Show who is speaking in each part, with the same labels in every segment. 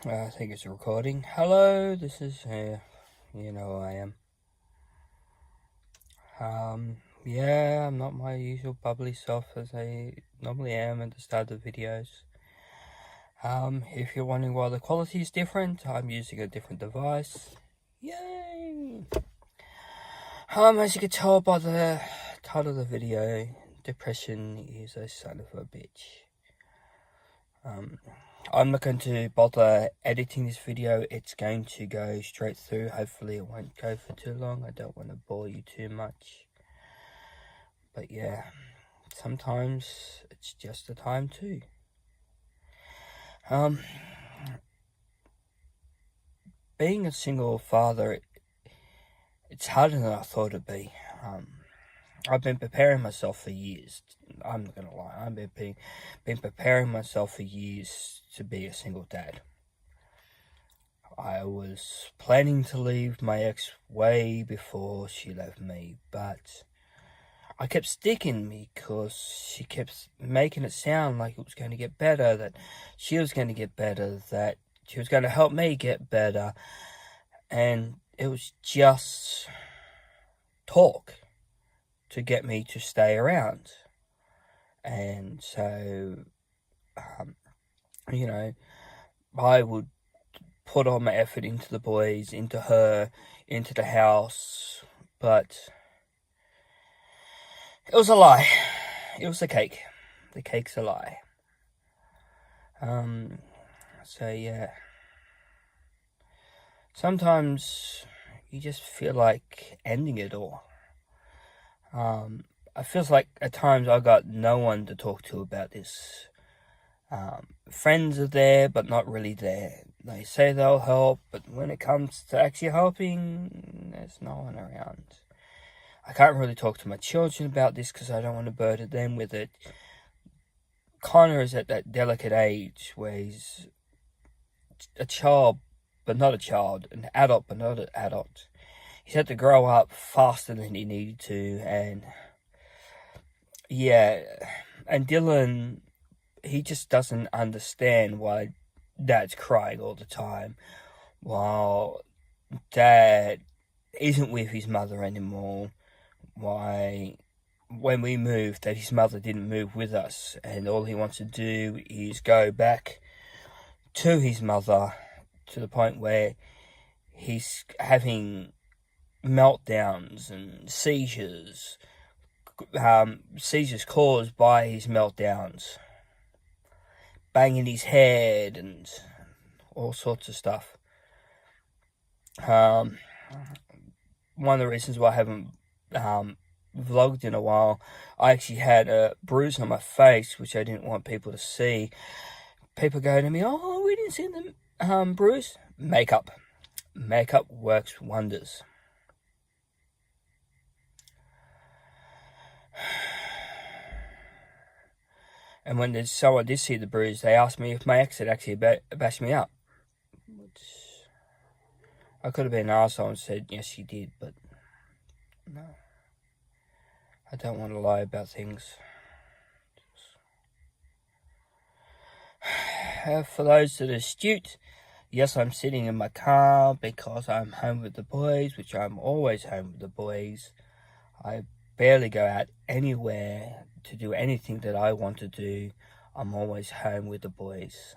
Speaker 1: I think it's recording. Hello, this is you know who I am. Yeah, I'm not my usual bubbly self as I normally am at the start of videos. If you're wondering why the quality is different, I'm using a different device. Yay! As you can tell by the title of the video, depression is a son of a bitch. I'm not going to bother editing this video. It's going to go straight through. Hopefully it won't go for too long. I don't want to bore you too much. But yeah, sometimes it's just a time too. Being a single father, it's harder than I thought it'd be. I've been preparing myself for years. I'm not gonna lie. I've been preparing myself for years to be a single dad. I was planning to leave my ex way before she left me, but I kept sticking because she kept making it sound like it was going to get better, that she was going to get better, that she was going to help me get better, and it was just talk to get me to stay around. And so, I would put all my effort into the boys, into her, into the house, but it was a lie. It was a cake. The cake's a lie. So yeah. Sometimes you just feel like ending it all. I feels like at times I got no one to talk to about this. Friends are there, but not really there. They say they'll help, but when it comes to actually helping, there's no one around. I can't really talk to my children about this because I don't want to burden them with it. Connor is at that delicate age where he's a child, but not a child, an adult, but not an adult. He's had to grow up faster than he needed to, and yeah, and Dylan, he just doesn't understand why Dad's crying all the time, while Dad isn't with his mother anymore, why when we moved that his mother didn't move with us, and all he wants to do is go back to his mother, to the point where he's having meltdowns and seizures, seizures caused by his meltdowns, banging his head and all sorts of stuff. One of the reasons why I haven't vlogged in a while, I actually had a bruise on my face, which I didn't want people to see. People go to me, "Oh, we didn't see the bruise." Makeup works wonders. And when someone did see the bruise, they asked me if my ex had actually bashed me up. I could have been an arsehole and said, yes, she did, but no. I don't want to lie about things. For those that are astute, yes, I'm sitting in my car because I'm home with the boys, which I'm always home with the boys. I barely go out anywhere to do anything that I want to do. I'm always home with the boys.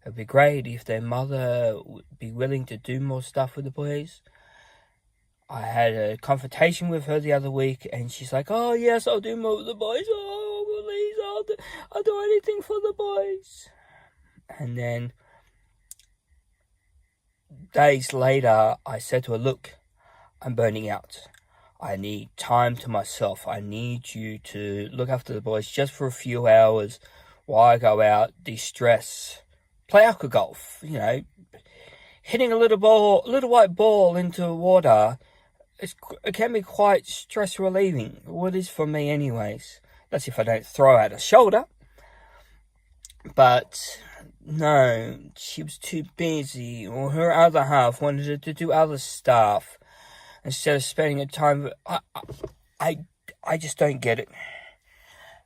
Speaker 1: It'd be great if their mother would be willing to do more stuff with the boys. I had a confrontation with her the other week, and she's like, "Oh yes, I'll do more with the boys. Oh please, I'll do anything for the boys." And then days later, I said to her, "Look, I'm burning out. I need time to myself. I need you to look after the boys just for a few hours while I go out, de-stress, play aqua golf, hitting a little white ball into water. It can be quite stress relieving. Well, it is for me anyways. That's if I don't throw out a shoulder." But no, she was too busy, or her other half wanted her to do other stuff instead of spending her time. I just don't get it.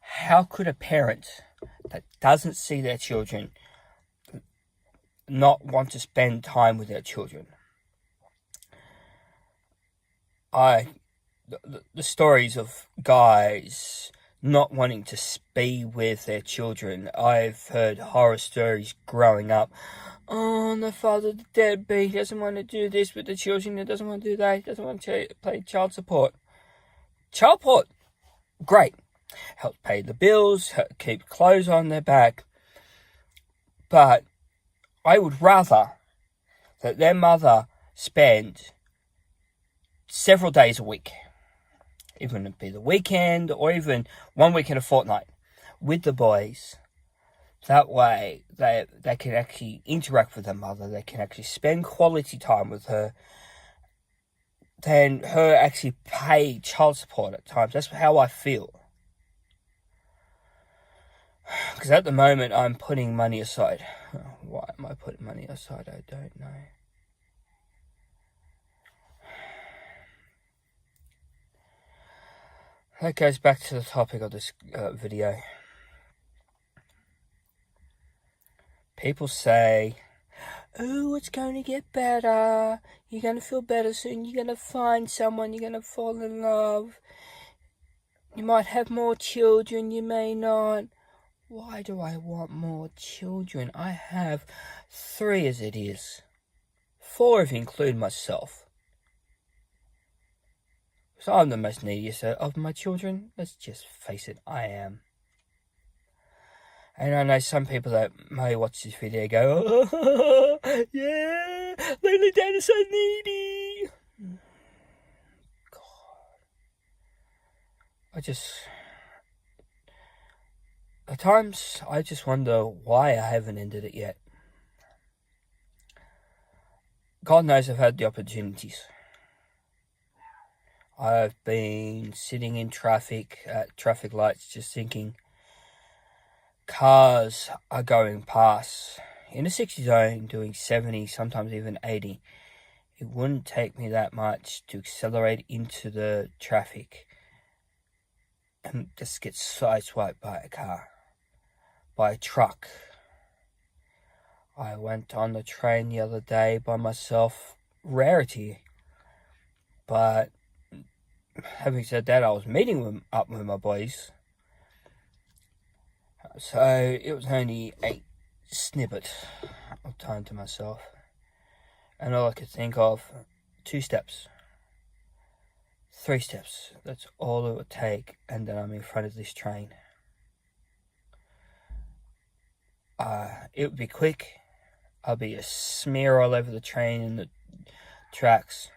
Speaker 1: How could a parent that doesn't see their children not want to spend time with their children. The stories of guys not wanting to be with their children. I've heard horror stories growing up. Oh, the father, the deadbeat, he doesn't want to do this with the children, he doesn't want to do that, he doesn't want to pay child support. Child support, great. Helps pay the bills, keep clothes on their back. But I would rather that their mother spend several days a week, even if it be the weekend or even 1 week in a fortnight, with the boys. That way, they can actually interact with their mother. They can actually spend quality time with her. Than her actually pay child support at times. That's how I feel. Because at the moment, I'm putting money aside. Why am I putting money aside? I don't know. That goes back to the topic of this video. People say, oh, it's going to get better. You're going to feel better soon. You're going to find someone. You're going to fall in love. You might have more children. You may not. Why do I want more children? I have 3 as it is. 4 if you include myself. So I'm the most neediest of my children. Let's just face it, I am. And I know some people that may watch this video go, oh, yeah, Lonely Dad is so needy. God. At times, I just wonder why I haven't ended it yet. God knows I've had the opportunities. I've been sitting in traffic, at traffic lights, just thinking, cars are going past in a 60 zone doing 70, sometimes even 80. It wouldn't take me that much to accelerate into the traffic and just get sideswiped by a car, by a truck. I went on the train the other day by myself, rarity. But having said that, I was meeting up with my boys. So it was only a snippet of time to myself. And all I could think of, 2 steps. 3 steps. That's all it would take. And then I'm in front of this train. It would be quick. I'll be a smear all over the train and the tracks.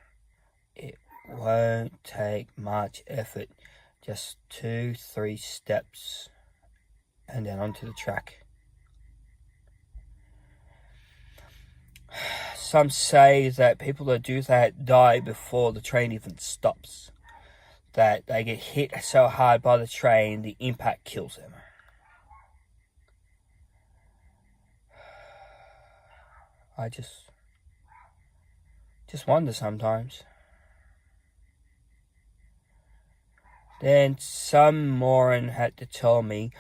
Speaker 1: It won't take much effort. Just 2-3 steps. And then onto the track. Some say that people that do that die before the train even stops. That they get hit so hard by the train, the impact kills them. I just wonder sometimes. Then some moron had to tell me,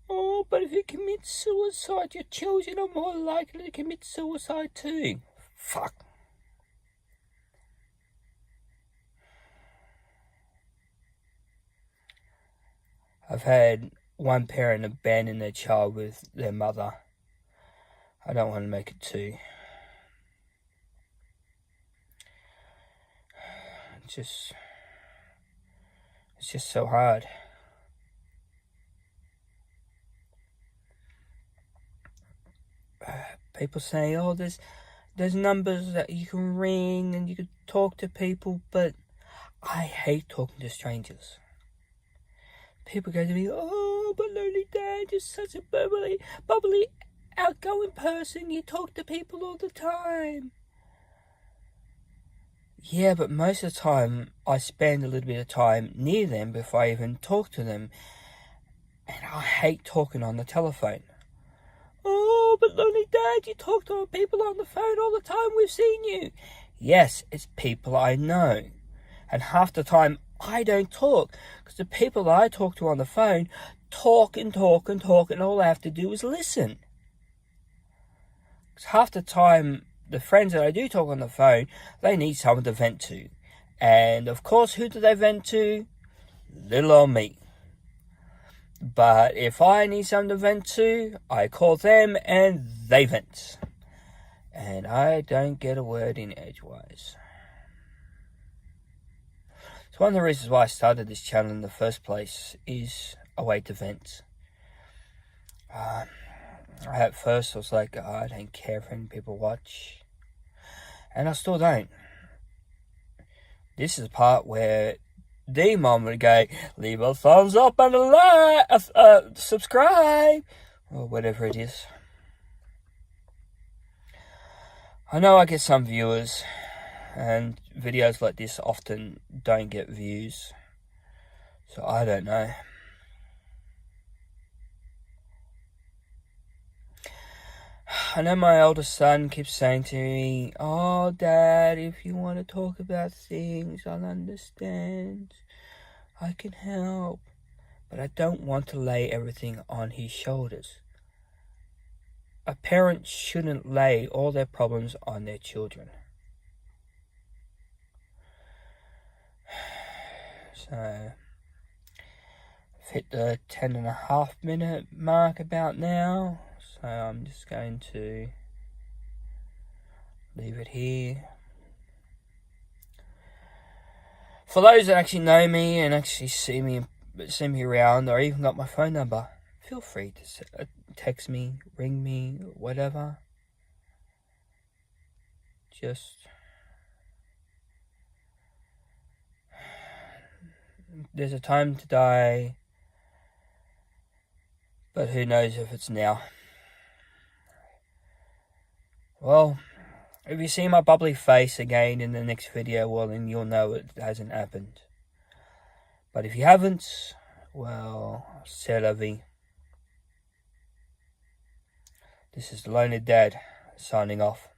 Speaker 1: oh, but if you commit suicide, your children are more likely to commit suicide too. Fuck. I've had one parent abandon their child with their mother. I don't want to make it 2. It's just so hard. People say, oh, there's numbers that you can ring and you can talk to people, but I hate talking to strangers. People go to me, oh, but Lonely Dad, you're such a bubbly, outgoing person. You talk to people all the time. Yeah, but most of the time, I spend a little bit of time near them before I even talk to them. And I hate talking on the telephone. Oh, but Lonely Dad, you talk to people on the phone all the time. We've seen you. Yes, it's people I know. And half the time, I don't talk. Because the people that I talk to on the phone talk and talk and talk. And all I have to do is listen. half the time, the friends that I do talk on the phone, they need someone to vent to. And of course, who do they vent to? Little old me. But if I need someone to vent to, I call them and they vent. And I don't get a word in edgewise. So one of the reasons why I started this channel in the first place is a way to vent. At first I was like, I don't care if any people watch. And I still don't. This is the part where the mom would go, leave a thumbs up and a like, subscribe, or whatever it is. I know I get some viewers, and videos like this often don't get views, so I don't know. I know my eldest son keeps saying to me, oh, Dad, if you want to talk about things, I'll understand. I can help. But I don't want to lay everything on his shoulders. A parent shouldn't lay all their problems on their children. So, I've hit the 10.5-minute mark about now. So I'm just going to leave it here. For those that actually know me and actually see me around, or even got my phone number, feel free to text me, ring me, whatever. There's a time to die, but who knows if it's now. Well, if you see my bubbly face again in the next video, well, then you'll know it hasn't happened. But if you haven't, well, c'est la vie. This is the Lonely Dad, signing off.